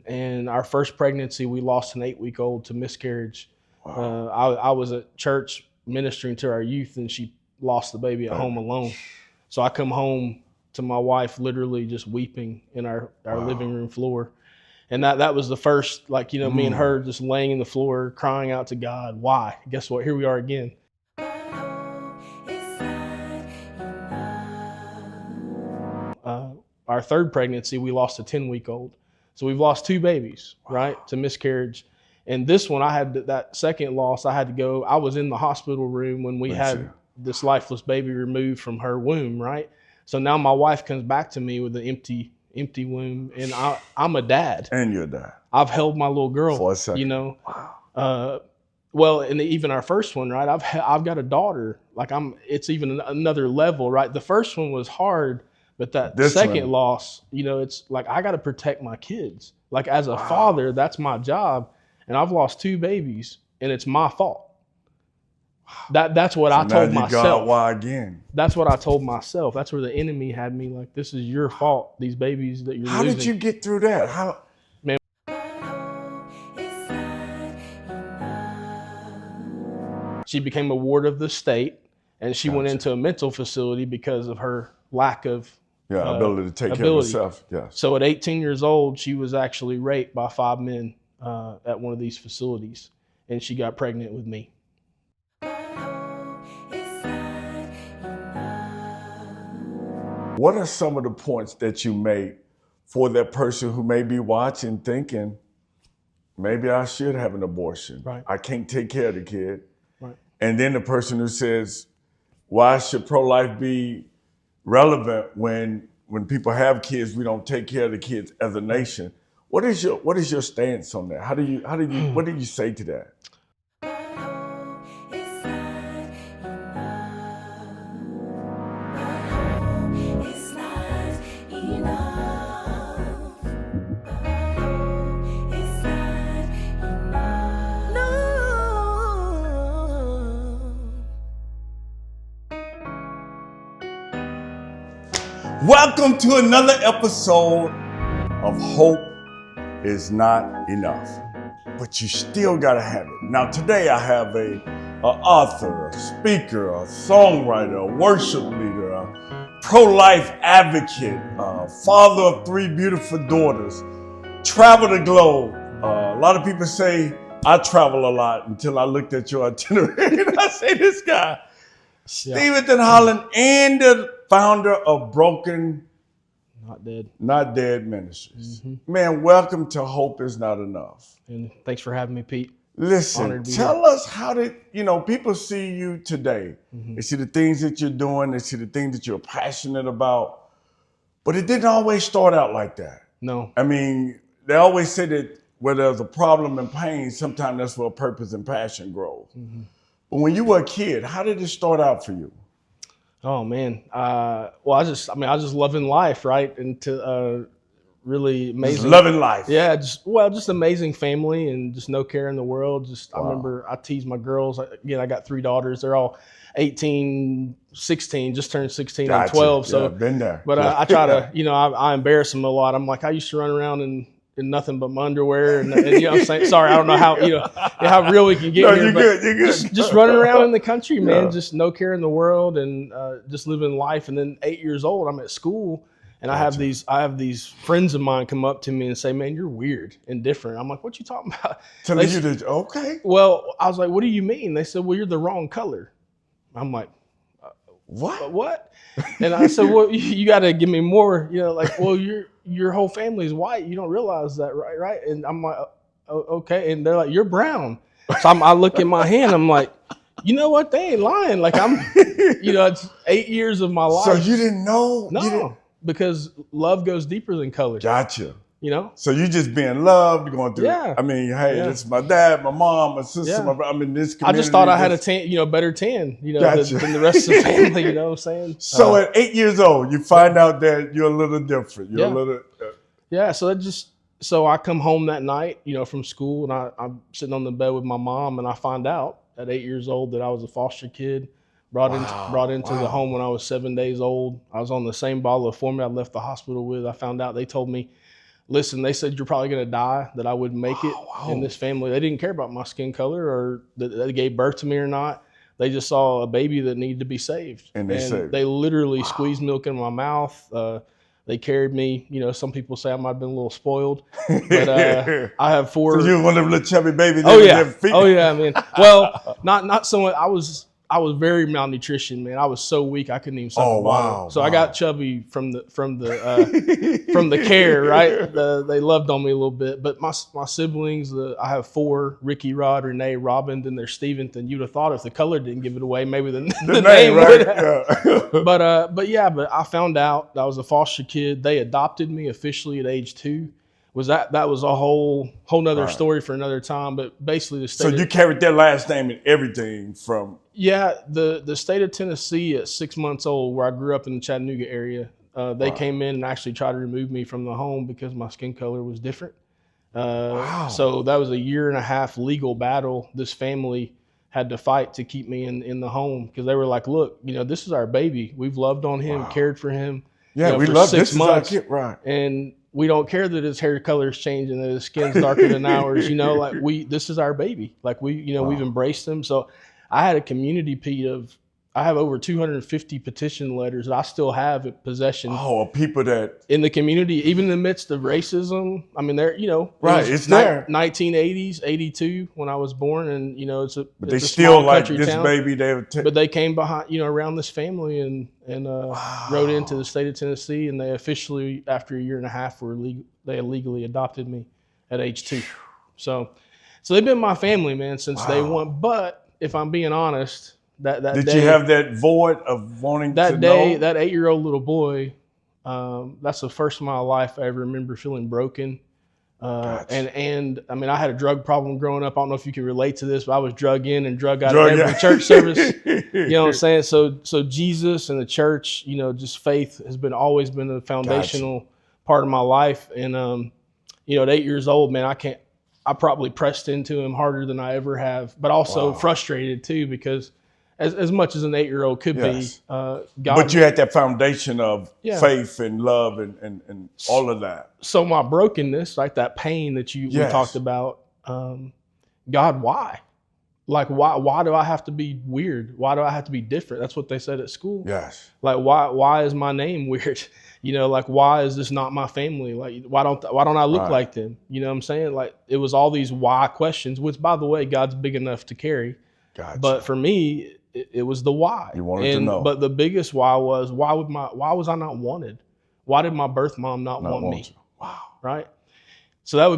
And our first pregnancy, we lost an 8-week-old to miscarriage. Wow. I was at church ministering to our youth, and she lost the baby at home alone. So I come home to my wife literally just weeping in our living room floor. And that was the first, like, me and her just laying in the floor, crying out to God. Why? Guess what? Here we are again. Our third pregnancy, we lost a 10-week-old. So we've lost 2 babies, right, to miscarriage. And this one, I had that second loss, I had to go. I was in the hospital room when we had this lifeless baby removed from her womb, right? So now my wife comes back to me with an empty womb, and I'm a dad. And you're a dad. I've held my little girl for a second. Wow. Well, and even our first one, right? I've got a daughter. Like it's even another level, right? The first one was hard, but this second loss, it's like I got to protect my kids. Like as a father, that's my job, and I've lost 2 babies, and it's my fault. That's what I told myself. Why again? That's what I told myself. That's where the enemy had me. Like, this is your fault. These babies that you're losing. How did you get through that? How? Man. She became a ward of the state, and she went into a mental facility because of her lack of ability to take care of herself. Yes. So at 18 years old, she was actually raped by 5 men at one of these facilities, and she got pregnant with me. What are some of the points that you make for that person who may be watching thinking, maybe I should have an abortion. Right. I can't take care of the kid. Right. And then the person who says, why should pro-life be relevant when people have kids, we don't take care of the kids as a nation? What is your stance on that? What do you say to that? Welcome to another episode of Hope is Not Enough, but you still gotta have it. Now today I have an author, a speaker, a songwriter, a worship leader, a pro-life advocate, a father of 3 beautiful daughters, travel the globe. A lot of people say I travel a lot until I looked at your itinerary and I say this guy, Steventhen Holland, and the founder of Not Dead Ministries. Mm-hmm. Man, welcome to Hope is Not Enough. And thanks for having me, Pete. Listen, tell us how did, people see you today. Mm-hmm. They see the things that you're doing. They see the things that you're passionate about. But it didn't always start out like that. No. I mean, they always say that where there's a problem and pain, sometimes that's where purpose and passion grows. Mm-hmm. But when you were a kid, how did it start out for you? Oh man, I was just loving life, right? And to really amazing. Just loving life. Yeah, just amazing family and just no care in the world. I remember I teased my girls. Again, I got 3 daughters. They're all 18, 16, just turned 16 and 12. So been there. But I try to, I embarrass them a lot. I'm like, I used to run around in nothing but my underwear, and you know what I'm saying? Sorry, I don't know how real we can get here. You're good. Just running around in the country, man, just no care in the world and just living life. And then 8 years old, I'm at school, and I have these friends of mine come up to me and say, "Man, you're weird and different." I'm like, "What you talking about?" Telling you that, okay. Well, I was like, "What do you mean?" They said, "Well, you're the wrong color." I'm like, What? And I said, "Well, you got to give me more." Well, your whole family's white. You don't realize that, right? And I'm like, oh, okay. And they're like, "You're brown." So I look at my hand. I'm like, you know what? They ain't lying. Like it's 8 years of my life. So you didn't know? No, because love goes deeper than color. Gotcha. So you just being loved, going through. Yeah. I mean, hey, this is my dad, my mom, my sister, this community. I just thought I had a tan, better tan, Gotcha. than the rest of the family. You know what I'm saying? So at 8 years old, you find out that you're a little different. You're a little. Yeah. So I come home that night, from school, and I'm sitting on the bed with my mom, and I find out at 8 years old that I was a foster kid, brought into the home when I was 7 days old. I was on the same bottle of formula I left the hospital with. I found out, they told me, listen, they said you're probably going to die, that I wouldn't make it in this family. They didn't care about my skin color or that they gave birth to me or not. They just saw a baby that needed to be saved. And they literally squeezed milk in my mouth. They carried me. You know, some people say I might have been a little spoiled, but I have 4. So you were one of them little chubby babies. Oh yeah. I mean, well, not so much. I was very malnutrition, man. I was so weak I couldn't even suck a bottle. So I got chubby from the care, right? They loved on me a little bit. But my siblings, I have 4: Ricky, Rod, Renee, Robin. Then there's Steventhen. You'd have thought if the color didn't give it away, maybe the name would have. Yeah. But I found out I was a foster kid. They adopted me officially at age 2. That was a whole nother story for another time. But basically the state. So you carried their last name and everything from. Yeah, the state of Tennessee at 6 months old, where I grew up in the Chattanooga area, they came in and actually tried to remove me from the home because my skin color was different. So that was a 1.5 year legal battle. This family had to fight to keep me in the home because they were like, look, you know, this is our baby. We've loved on him, cared for him. Yeah, we love 6 months. Right. And we don't care that his hair color is changing, that his skin's darker than ours. You know, like this is our baby. Like we've embraced him. So I had a community, Pete, I have over 250 petition letters that I still have in possession. Oh, people that in the community, even in the midst of racism. I mean, they're, you know, it's there. 1980s, 82 when I was born, and you know, but they still like this town. Baby. But they came behind, you know, around this family and wrote into the state of Tennessee, and they officially, after 1.5 years, they legally adopted me at age 2. So they've been my family, man, since day one. But if I'm being honest. Did you have that void of wanting that to day, know? That 8-year-old little boy, that's the first of my life I ever remember feeling broken. Gotcha. And I mean, I had a drug problem growing up. I don't know if you can relate to this, but I was drug in and drug out of every church service. You know what I'm saying? So Jesus and the church, you know, just faith has always been a foundational part of my life. And, you know, at 8 years old, man, I probably pressed into him harder than I ever have, but also frustrated too, because as much as an 8-year-old could be, God. But you had that foundation of faith and love and all of that. So my brokenness, like that pain that we talked about, God, why? Like, why do I have to be weird? Why do I have to be different? That's what they said at school. Yes. Like, why is my name weird? You know, like, why is this not my family? Like, why don't I look like them? You know what I'm saying? Like, it was all these why questions, which, by the way, God's big enough to carry. Gotcha. But for me, it was the why. You wanted to know. But the biggest why was, why was I not wanted? Why did my birth mom not want me? Wow. Right? So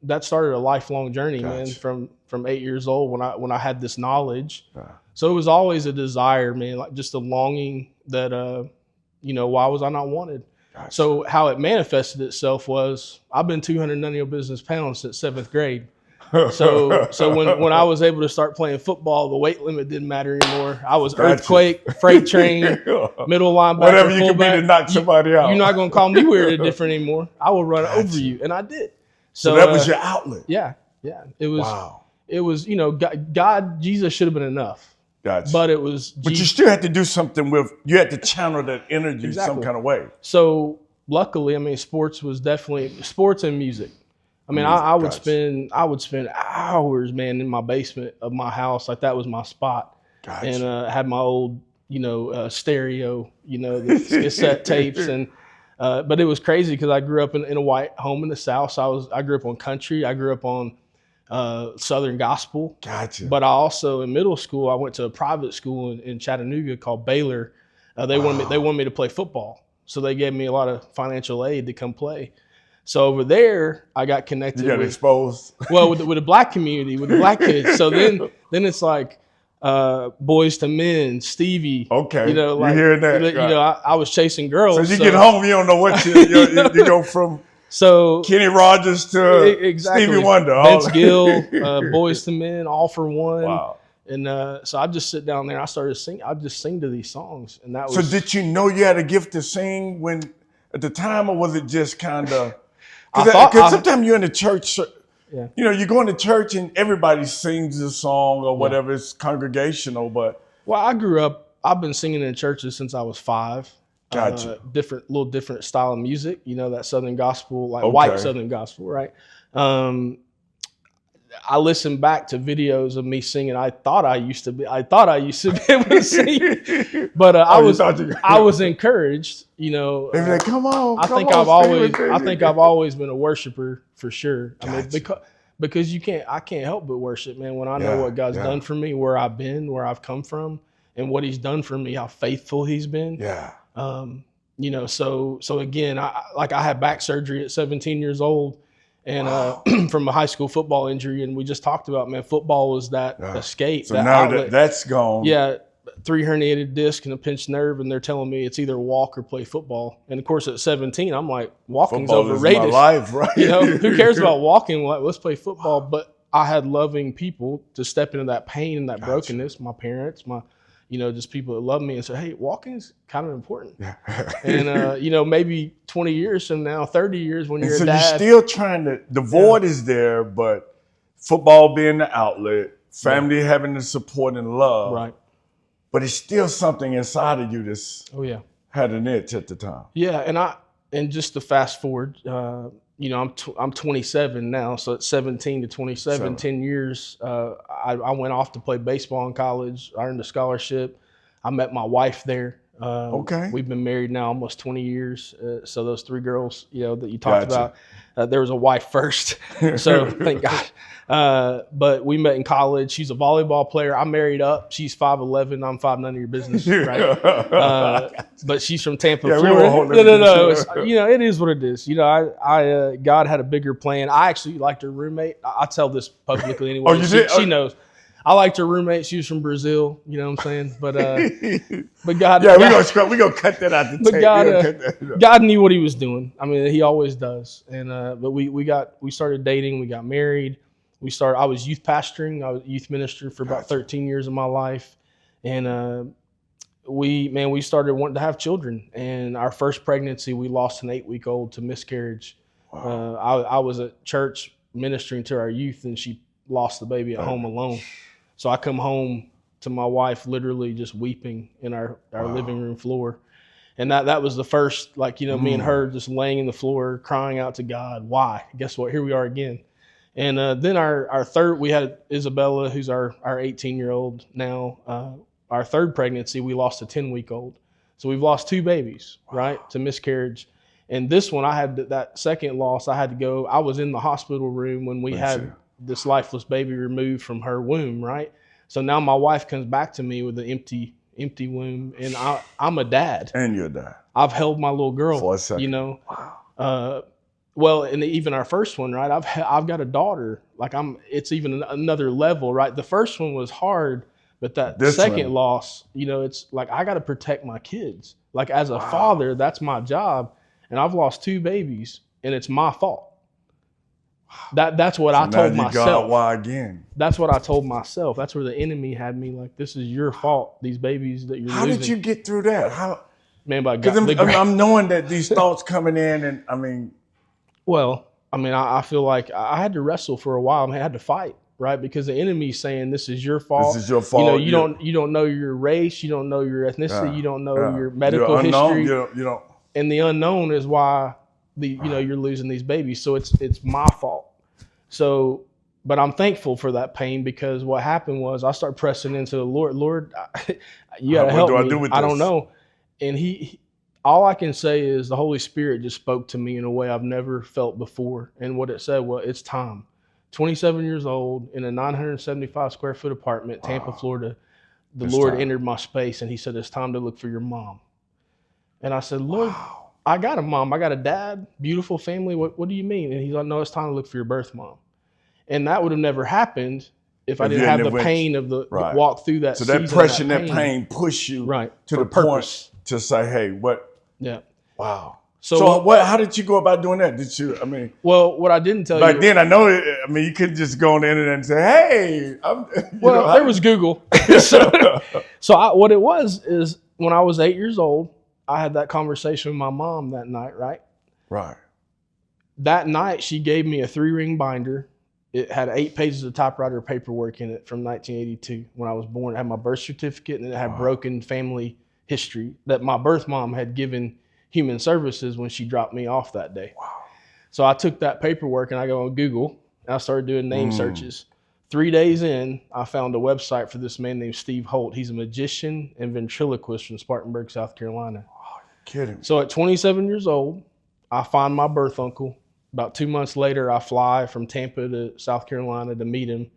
that started a lifelong journey, man, from 8 years old when I had this knowledge. So it was always a desire, man, like just a longing that, you know, why was I not wanted? So how it manifested itself was, I've been 200 none of your business pounds since 7th grade. So when I was able to start playing football, the weight limit didn't matter anymore. I was earthquake, freight train, middle linebacker, whatever you fullback. could be to knock somebody out. You're not going to call me weird or different anymore. I will run over you, and I did. So that was your outlet. Yeah. It was. Wow. It was, you know, God, Jesus should have been enough. Gotcha. But it was. But you still had to do something you had to channel that energy some kind of way. So luckily, I mean, sports and music. I mean, I would spend hours, man, in my basement of my house. Like that was my spot. Gotcha. And had my old, you know, stereo, you know, the cassette tapes. And but it was crazy because I grew up in a white home in the South. So I grew up on country. I grew up on Southern gospel. Gotcha. But I also, in middle school, I went to a private school in Chattanooga called Baylor. They wanted me to play football. So they gave me a lot of financial aid to come play. So over there, I got connected. You got exposed. Well, with the black community, with the black kids. So then it's like Boys to Men, Stevie. Okay, you know, like, you hearing that? You know, I was chasing girls. So you get home, you don't know what you go from. So Kenny Rogers to Stevie Wonder, Vince Gill, Boys to Men, All for One. Wow. And so I just sit down there. I started singing. I just sing to these songs, and that was. So did you know you had a gift to sing at the time, or was it just kind of? Because sometimes you're in the church, you know, you go into church and everybody sings a song or whatever. It's congregational, but. Well, I grew up, I've been singing in churches since I was 5. Gotcha. Little different style of music, you know, that Southern gospel, like white Southern gospel, right? I listened back to videos of me singing. I thought I used to be able to sing, but I was encouraged, you know. They were like, come on. I think I've always been a worshiper for sure. Gotcha. I mean, because I can't help but worship, man. When I know what God's done for me, where I've been, where I've come from, and what He's done for me, how faithful He's been. Yeah. You know, so again, I had back surgery at 17 years old. And from a high school football injury, and we just talked about, man, football was that escape. So that now outlet. That's gone. Yeah, 3 herniated discs and a pinched nerve, and they're telling me it's either walk or play football. And of course, at 17, I'm like, walking's football overrated. Is my life, right? You know, who cares about walking? Like, let's play football. But I had loving people to step into that pain and that brokenness. My parents, just people that love me and say, hey, walking's kind of important. And, maybe 20 years from now, 30 years when you're a dad. You're still trying to, the void is there, but football being the outlet, family having the support and love. Right. But it's still something inside of you that's had an itch at the time. Yeah. And just to fast forward, I'm 27 now, so at 17 to 27, 10 years, I went off to play baseball in college. I earned a scholarship. I met my wife there. We've been married now almost 20 years. So those 3 girls, that you talked about, there was a wife first. So thank God. But we met in college. She's a volleyball player. I married up. She's 5'11". I'm 5'9". None of your business, right? But she's from Tampa, Florida. No. It is what it is. God had a bigger plan. I actually liked her roommate. I tell this publicly anyway. Oh, you did? She knows. I liked her roommate. She was from Brazil. You know what I'm saying? But God. Yeah, we're gonna cut that out the tape. But God knew what He was doing. I mean, He always does. And but we started dating. We got married. I was youth pastoring. I was youth minister for about 13 years of my life. And we started wanting to have children. And our first pregnancy, we lost an 8-week-old to miscarriage. Wow. I was at church ministering to our youth, and she lost the baby at home alone. So I come home to my wife literally just weeping in our living room floor. And that was the first, me and her just laying in the floor, crying out to God. Why? Guess what? Here we are again. And then our third, we had Isabella, who's our 18-year-old now. Our third pregnancy, we lost a 10-week-old. So we've lost 2 babies, right, to miscarriage. And this one, I had that second loss, I had to go. I was in the hospital room when we had this lifeless baby removed from her womb, right? So now my wife comes back to me with an empty womb, and I'm a dad. And you're a dad. I've held my little girl for a second. Wow. Well, and even our first one, right? I've got a daughter. It's even another level, right? The first one was hard, but this second loss, it's like I got to protect my kids. Like as a father, that's my job, and I've lost 2 babies, and it's my fault. That's what I told myself. Why again? That's what I told myself. That's where the enemy had me. Like, this is your fault. These babies that you're losing. How did you get through that? How? Man, by God. Because I'm knowing that these thoughts coming in, and I mean. Well, I feel like I had to wrestle for a while. I had to fight, right? Because the enemy's saying this is your fault. This is your fault. You don't know your race. You don't know your ethnicity. You don't know your medical history. You don't. And the unknown is why you're losing these babies. So it's my fault. So, but I'm thankful for that pain, because what happened was I started pressing into the Lord. Lord, you got to help me. What do I do with this? I don't know. And all I can say is the Holy Spirit just spoke to me in a way I've never felt before. And what it said was, it's time. 27 years old in a 975 square foot apartment, Tampa, Florida. The Lord entered my space, and He said, it's time to look for your mom. And I said, Lord, I got a mom. I got a dad, beautiful family. What do you mean? And He's like, no, it's time to look for your birth mom. And that would have never happened if I didn't have the pain of the walk through that. So that pressure and that pain push you to the point to say, hey, what? Yeah. Wow. So what? How did you go about doing that? Did you? I mean, well, what I didn't tell you back then, I know. I mean, you couldn't just go on the internet and say, "Hey." There was Google. So what it was is when I was 8 years old, I had that conversation with my mom that night. Right. Right. That night, she gave me a 3-ring binder. It had 8 pages of typewriter paperwork in it from 1982 when I was born. It had my birth certificate, and it had broken family history that my birth mom had given Human Services when she dropped me off that day. Wow. So I took that paperwork and I go on Google and I started doing name searches. 3 days in, I found a website for this man named Steve Holt. He's a magician and ventriloquist from Spartanburg, South Carolina. Oh, you're kidding. So at 27 years old, I find my birth uncle. About 2 months later, I fly from Tampa to South Carolina to meet him.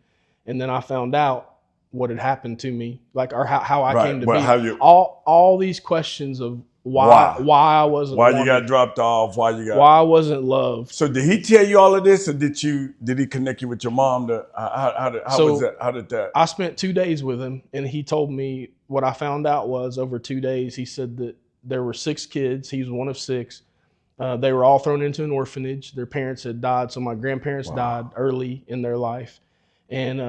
And then I found out what had happened to me, like or how I came to be. All these questions of why I wasn't wanted, you got dropped off, why I wasn't loved. So did he tell you all of this, or did he connect you with your mom? How was that? How did that? I spent 2 days with him, and he told me what I found out was over 2 days. He said that there were 6 kids. He was one of 6. They were all thrown into an orphanage. Their parents had died, so my grandparents died early in their life, and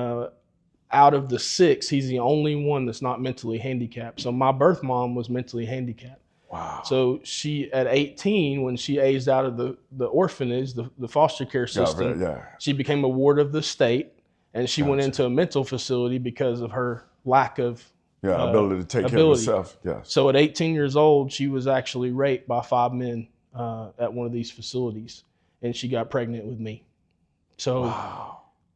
out of the 6, he's the only one that's not mentally handicapped. So my birth mom was mentally handicapped. Wow. So she, at 18, when she aged out of the orphanage, the foster care system, she became a ward of the state, and she went into a mental facility because of her lack of ability to take care of herself. Yes. So at 18 years old, she was actually raped by 5 men at one of these facilities, and she got pregnant with me. So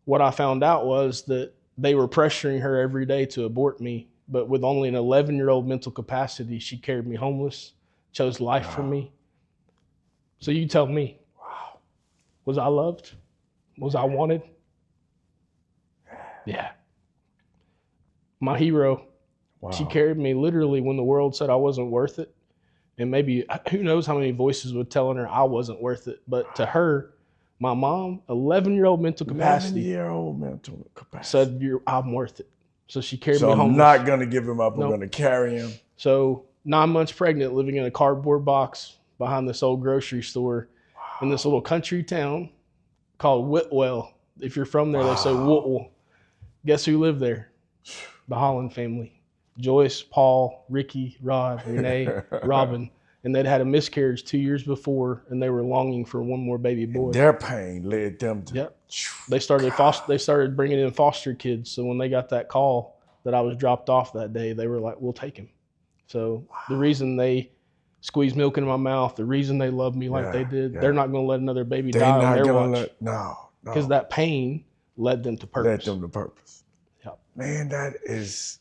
what I found out was that they were pressuring her every day to abort me. But with only an 11-year-old mental capacity, she carried me homeless, chose life from me. So you tell me, was I loved? Was I wanted? Yeah. My hero, she carried me literally when the world said I wasn't worth it. And maybe, who knows how many voices were telling her I wasn't worth it. But to her, my mom, 11-year-old mental capacity, 11-year-old mental capacity, said, I'm worth it. So she carried me home. homeless. I'm not going to give him up. I'm going to carry him. So 9 months pregnant, living in a cardboard box behind this old grocery store in this little country town called Whitwell. If you're from there, they say Whitwell. Guess who lived there? The Holland family. Joyce, Paul, Ricky, Rod, Renee, Robin. And they'd had a miscarriage 2 years before, and they were longing for one more baby boy. And their pain led them to. Yep. They started bringing in foster kids. So when they got that call that I was dropped off that day, they were like, "We'll take him." So the reason they squeezed milk into my mouth, the reason they love me like they did, they're not going to let another baby die on their watch. No. Because that pain led them to purpose. Yep. Man, that is.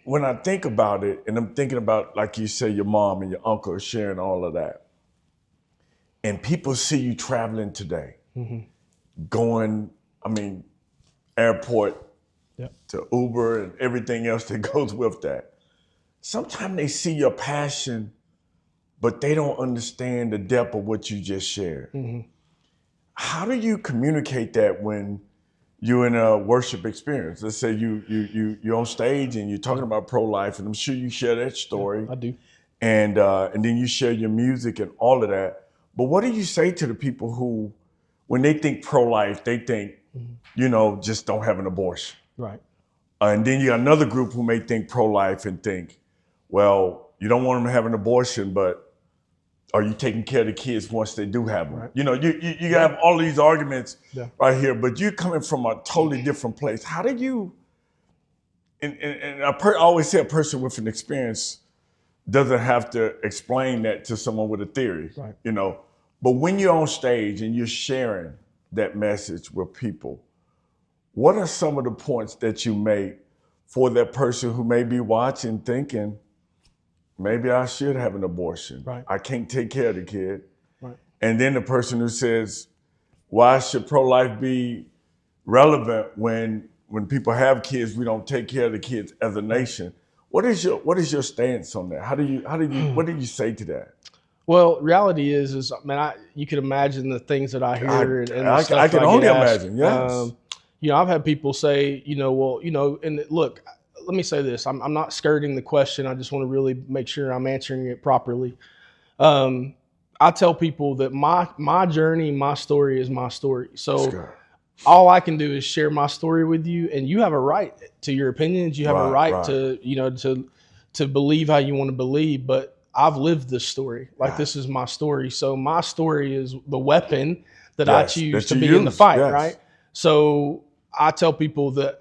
When I think about it, and I'm thinking about, like you say, your mom and your uncle are sharing all of that, and people see you traveling today, going, airport to Uber and everything else that goes with that. Sometimes they see your passion, but they don't understand the depth of what you just shared. How do you communicate that when you're in a worship experience? Let's say you're on stage and you're talking about pro-life, and I'm sure you share that story. I do. And then you share your music and all of that. But what do you say to the people who, when they think pro-life, they think, just don't have an abortion? Right. And then you got another group who may think pro-life and think, well, you don't want them to have an abortion, but are you taking care of the kids once they do have them? Right. You have all these arguments right here, but you're coming from a totally different place. How do you, and I always say a person with an experience doesn't have to explain that to someone with a theory, but when you're on stage and you're sharing that message with people, what are some of the points that you make for that person who may be watching thinking, maybe I should have an abortion. Right. I can't take care of the kid. Right. And then the person who says, why should pro-life be relevant when people have kids, we don't take care of the kids as a nation? What is your stance on that? What do you say to that? Well, reality is you can imagine the things that I hear and the stuff I can only imagine. Yes. I've had people say, and look, let me say this. I'm not skirting the question. I just want to really make sure I'm answering it properly. I tell people that my journey, my story is my story. So all I can do is share my story with you, and you have a right to your opinions. You have a right to believe how you want to believe. But I've lived this story. This is my story. So my story is the weapon that I choose to be in the fight, right? So I tell people that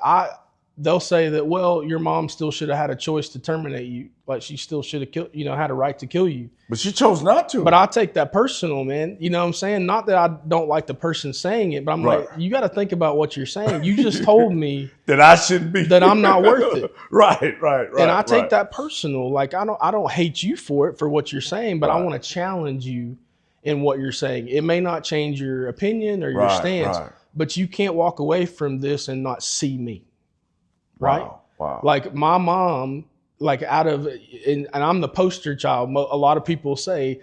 they'll say that, well, your mom still should have had a choice to terminate you. Like she still should have killed, had a right to kill you. But she chose not to. But I take that personal, man. You know what I'm saying? Not that I don't like the person saying it, but I'm like, you got to think about what you're saying. You just told me that I shouldn't be, that I'm not worth it. Right. And I take that personal. Like I don't hate you for it, for what you're saying, but I want to challenge you in what you're saying. It may not change your opinion or your stance, but you can't walk away from this and not see me. Right? Wow. Like my mom, like and I'm the poster child. A lot of people say,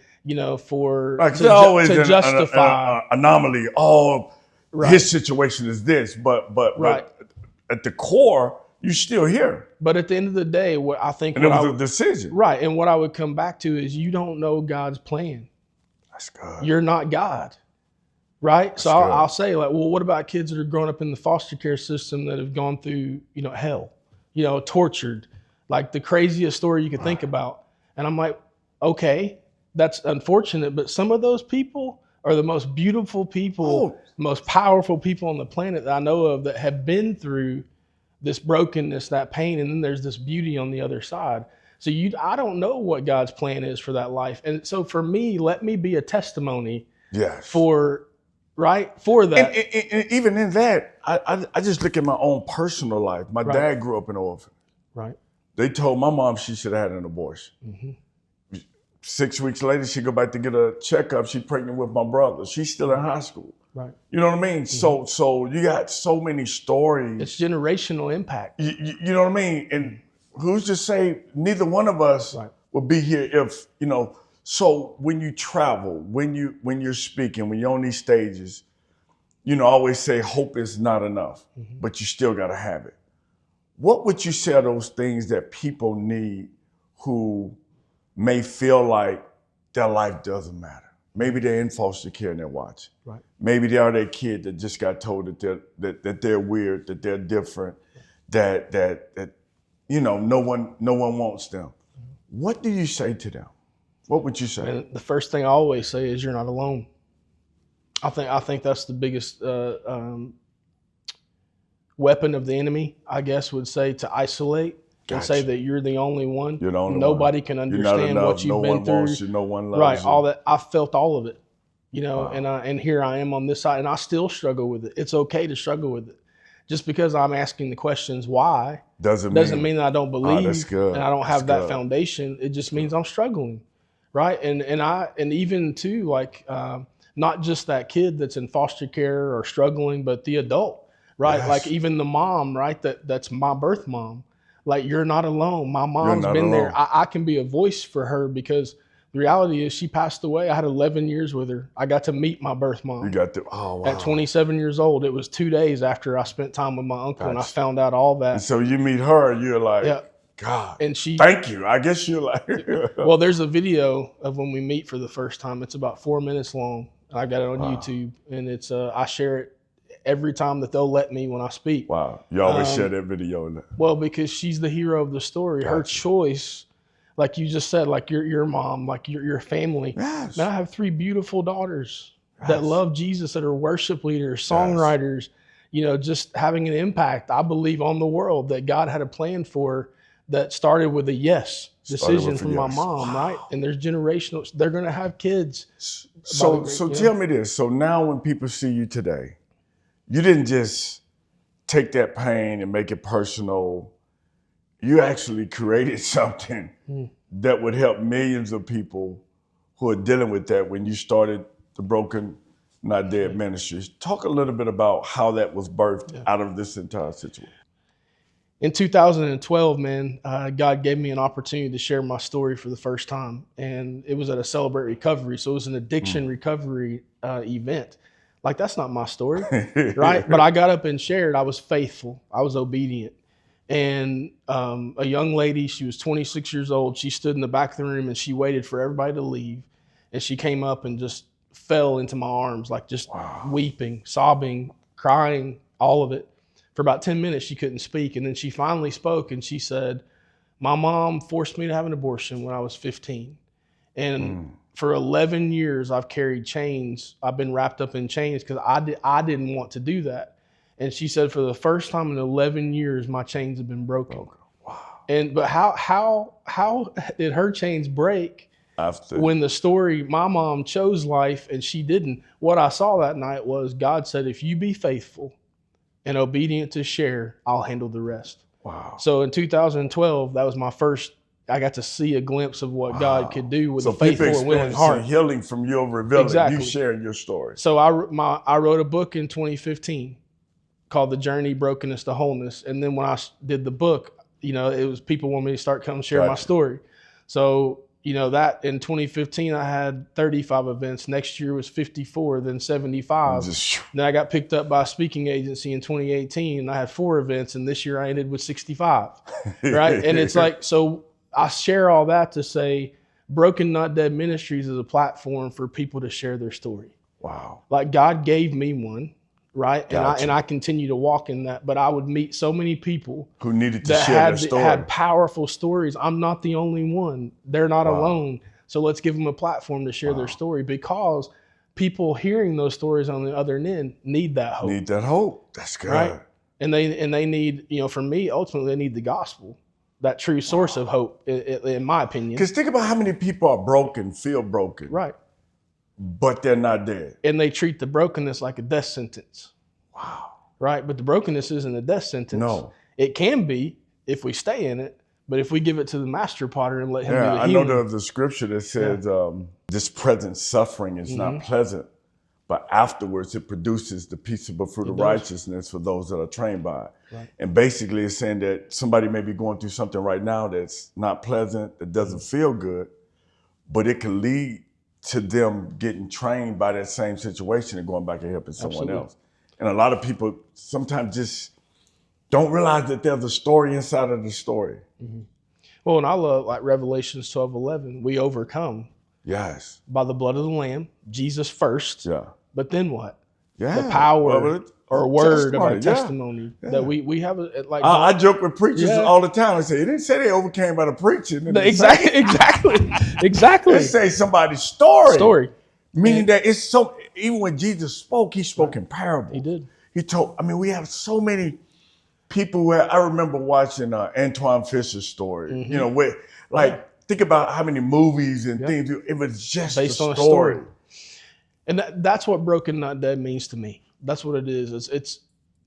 for to justify an anomaly. Oh, his situation is this, but at the core, you're still here. But at the end of the day, what I think, and it was a decision, right? And what I would come back to is, you don't know God's plan. That's good. You're not God, right? So I'll say, like, well, what about kids that are growing up in the foster care system that have gone through, hell, tortured, like the craziest story you could think about. And I'm like, okay, that's unfortunate, but some of those people are the most beautiful people, most powerful people on the planet that I know of, that have been through this brokenness, that pain, and then there's this beauty on the other side. So I don't know what God's plan is for that life. And so for me, let me be a testimony for that. And even in that, I just look at my own personal life. My dad grew up in an orphan. Right. They told my mom she should have had an abortion. Mm-hmm. 6 weeks later, she go back to get a checkup. She's pregnant with my brother. She's still in high school. Right. You know what I mean? Mm-hmm. So you got so many stories. It's generational impact. You know what I mean? And who's to say neither one of us would be here if, so when you travel, when you're speaking, when you're on these stages, I always say hope is not enough, but you still got to have it. What would you say are those things that people need who may feel like their life doesn't matter? Maybe they're in foster care and they're watching. Right. Maybe they are that kid that just got told that they're weird, that they're different, that no one wants them. What do you say to them? What would you say? And the first thing I always say is, you're not alone. I think that's the biggest weapon of the enemy, I guess, would say, to isolate and say that you're the only one. You're the only Nobody one. Can understand what you've been through. No one wants you. No one loves you. Right. All that. I felt all of it, and here I am on this side, and I still struggle with it. It's okay to struggle with it. Just because I'm asking the questions why doesn't mean that I don't believe and I don't have that foundation. It just means I'm struggling. Right. And even too, like, not just that kid that's in foster care or struggling, but the adult. Right. Yes. Like even the mom, right. That's my birth mom. Like, you're not alone. My mom's been there. I can be a voice for her, because the reality is she passed away. I had 11 years with her. I got to meet my birth mom. You got to, oh, wow. At 27 years old. It was 2 days after I spent time with my uncle and I found out all that. And so you meet her, you're like, God, and thank you. I guess you're like. Well, there's a video of when we meet for the first time. It's about 4 minutes long. I got it on YouTube, and it's I share it every time that they'll let me when I speak. Wow. You always share that video. Well, because she's the hero of the story. Gotcha. Her choice, like you just said, like your mom, like your family. Yes. Now I have 3 beautiful daughters that love Jesus, that are worship leaders, songwriters, just having an impact, I believe, on the world, that God had a plan for, that started with a yes decision from my mom, right? And there's generational, they're going to have kids. So tell me this. So now when people see you today, you didn't just take that pain and make it personal. You actually created something that would help millions of people who are dealing with that when you started the Broken Not Dead Ministries. Talk a little bit about how that was birthed out of this entire situation. In 2012, man, God gave me an opportunity to share my story for the first time. And it was at a Celebrate Recovery. So it was an addiction recovery event. Like, that's not my story, right? But I got up and shared. I was faithful. I was obedient. And a young lady, she was 26 years old. She stood in the back of the room and she waited for everybody to leave. And she came up and just fell into my arms, like just weeping, sobbing, crying, all of it. For about 10 minutes, she couldn't speak. And then she finally spoke and she said, my mom forced me to have an abortion when I was 15. And for 11 years, I've carried chains. I've been wrapped up in chains because I didn't want to do that. And she said, for the first time in 11 years, my chains have been broken. Wow. But how did her chains break? After. When the story, my mom chose life and she didn't. What I saw that night was God said, if you be faithful and obedient to share, I'll handle the rest. Wow. So in 2012, that was my first, I got to see a glimpse of what God could do with a people faithful and willing heart. healing from your revealing, Exactly. you sharing your story. So I wrote a book in 2015 called The Journey, Brokenness to Wholeness. And then when I did the book, it was people want me to start coming share my story. So, that in 2015, I had 35 events. Next year was 54, then 75. Then I got picked up by a speaking agency in 2018, and I had 4 events. And this year I ended with 65, right? And it's like, so I share all that to say Broken Not Dead Ministries is a platform for people to share their story. Wow. Like God gave me one. Right. Gotcha. And I continue to walk in that, but I would meet so many people who needed to share their story. Had powerful stories. I'm not the only one. They're not alone. So let's give them a platform to share their story, because people hearing those stories on the other end need that hope. Need that hope. That's good. Right. And they need, for me, ultimately they need the gospel, that true source of hope, in my opinion. Because think about how many people are broken, feel broken. Right. But they're not dead. And they treat the brokenness like a death sentence. Wow. Right? But the brokenness isn't a death sentence. No. It can be if we stay in it, but if we give it to the master potter and let him do the I healing. know there's a scripture that says this present suffering is not pleasant, but afterwards it produces the peaceable fruit of righteousness for those that are trained by it. Right. And basically it's saying that somebody may be going through something right now that's not pleasant, that doesn't feel good, but it can lead to them getting trained by that same situation and going back and helping someone else. And a lot of people sometimes just don't realize that there's a story inside of the story. Mm-hmm. Well, and I love like Revelations 12:11. We overcome by the blood of the Lamb, Jesus first. Yeah. But then what? Yeah. The power or word of our testimony that we have. I joke with preachers all the time. I say, it didn't say they overcame by the preaching. Exactly. It say somebody's story. Meaning that it's so, even when Jesus spoke, he spoke in parables. He did. He told, we have so many people where I remember watching Antoine Fisher's story, where think about how many movies and things, it was just based on a story. And that's what broken, not dead means to me. That's what it is. It's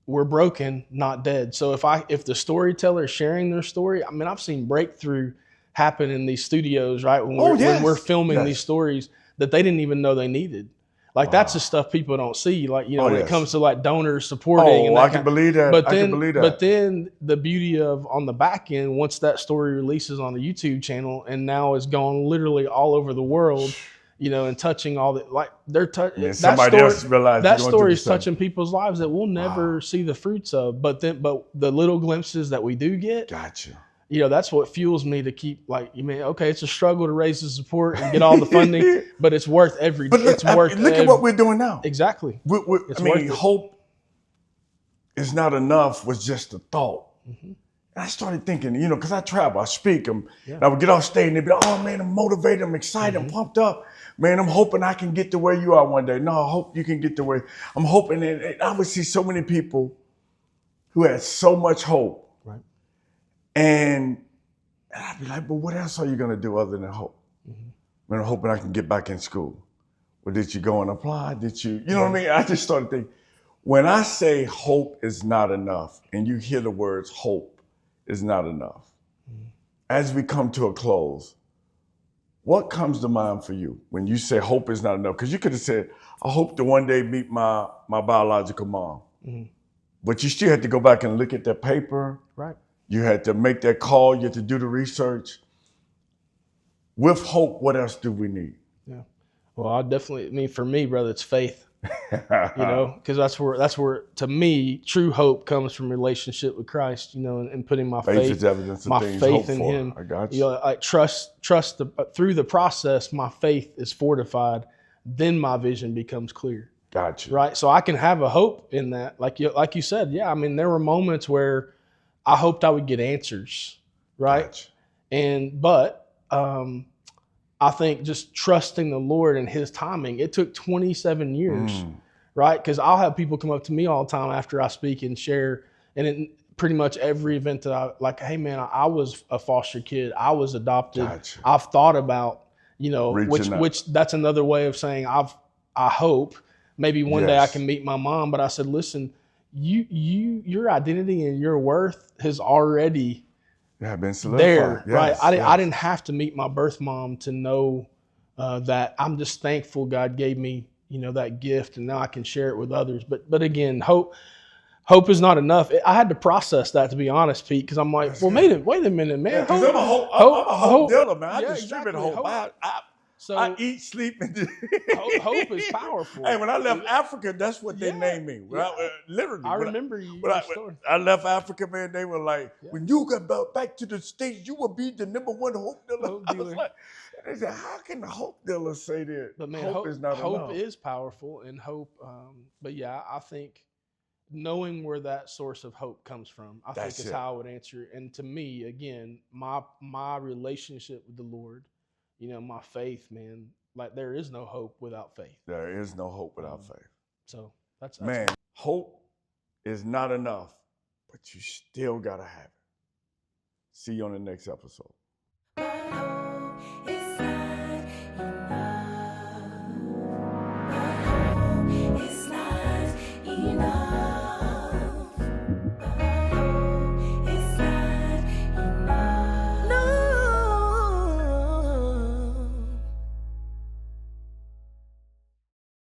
we're broken, not dead. So if the storyteller is sharing their story, I've seen breakthrough happen in these studios, right? When we're filming these stories that they didn't even know they needed. Like that's the stuff people don't see. Like, when it comes to like donors supporting. I can believe that. But then the beauty of on the back end, once that story releases on the YouTube channel and now it's gone literally all over the world, and touching all the, like they're touching. Yeah, that story is touching people's lives that we'll never see the fruits of. But the little glimpses that we do get. Gotcha. That's what fuels me to keep it's a struggle to raise the support and get all the funding, but it's worth every. Look at what we're doing now. Exactly. Hope is not enough was just a thought. Mm-hmm. And I started thinking, because I travel, I speak, and I would get off stage and they'd be like, oh man, I'm motivated, I'm excited, I'm pumped up. Man, I'm hoping I can get to where you are one day. No, I hope you can get to where I'm hoping. And I would see so many people who had so much hope. And I'd be like, but what else are you going to do other than hope? Mm-hmm. I'm hoping I can get back in school. Well, did you go and apply? Did you, what I mean? I just started thinking, when I say hope is not enough, and you hear the words hope is not enough, as we come to a close, what comes to mind for you when you say hope is not enough? Because you could have said, I hope to one day meet my biological mom. Mm-hmm. But you still had to go back and look at that paper. Right. You had to make that call. You had to do the research. With hope, what else do we need? Yeah. Well, for me, brother, it's faith. Because that's where, to me, true hope comes from relationship with Christ. And putting my faith is evidence of things hoped in for. Him. I got you. Like trust through the process. My faith is fortified. Then my vision becomes clear. Gotcha. Right. So I can have a hope in that. Like you said, there were moments where I hoped I would get answers, right? Gotcha. But I think just trusting the Lord and His timing, it took 27 years, right? Because I'll have people come up to me all the time after I speak and share, and in pretty much every event that I like, hey man, I was a foster kid, I was adopted. Gotcha. I've thought about, you know, Reaching out. which that's another way of saying I hope maybe one day I Yes. can meet my mom. But I said, listen, your identity and your worth has already Yeah, been solidified. there, Yes, right? yes. I didn't have to meet my birth mom to know that. I'm just thankful God gave me, you know, that gift, and now I can share it with others. But again, hope is not enough. I had to process that, to be honest, Pete, because I'm like, That's well, good. wait a minute, man. Yeah, because I'm a hope dealer, man. I Yeah, distribute exactly. hope. So I eat, sleep, and hope is powerful. Hey, when I left Africa, that's what they named me. Literally. I remember you. I left Africa, man, they were like, when you got back to the States, you will be the #1 hope dealer. Hope I was dealer. like, they said, how can the hope dealer say that? But man, hope is not enough. Hope is powerful, and hope. But yeah, I think knowing where that source of hope comes from, I think is how I would answer it. And to me, again, my relationship with the Lord, you know, my faith, man, like there is no hope without faith. There is no hope without faith. So that's man, hope is not enough, but you still gotta have it. See you on the next episode.